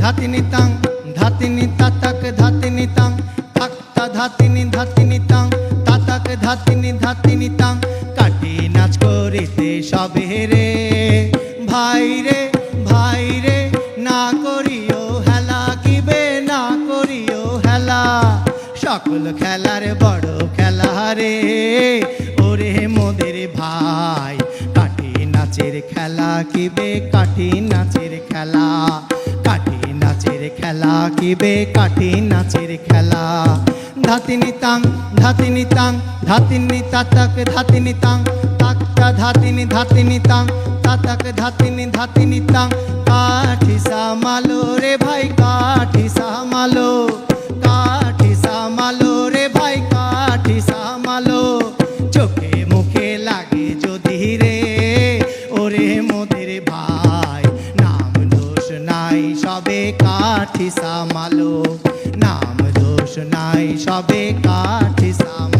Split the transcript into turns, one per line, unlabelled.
ধাতিনি তাং ধাতিনি তাতাক ধাতিনি তাং তাক্তা ধাতিনি ধাতিনি তাং তাতাক ধাতিনি ধাতিনি তাং কাটি নাচ করিতে সবে রে ভাই রে ভাই রে না করিও হেলা কিবে না করিও হেলা সকল খেলার বড় খেলা রে ওরে মোদের ভাই কাটি নাচের খেলা কিবে কাটি নাচের খেলা কাটি নাচের খেলা কিবে কাটি নাচের খেলা ধাতিনি তাং ধাতিনি তাং ধাতিনি তাতাক ধাতিনি তাং তাক্তা ধাতিনি ধাতিনি তাং তাতাক ধাতিনি ধাতিনি তাং কাঠি সামালো রে ভাই কাঠি সামালো কাঠি সামালো রে ভাই কাঠি সামালো চোখে মুখে লাগে যদি রে ওরে মোদের ভাই নাম দোষ নাই সবে কাঠি সামালো নাম দোষ নাই সবে কাঠি সামালো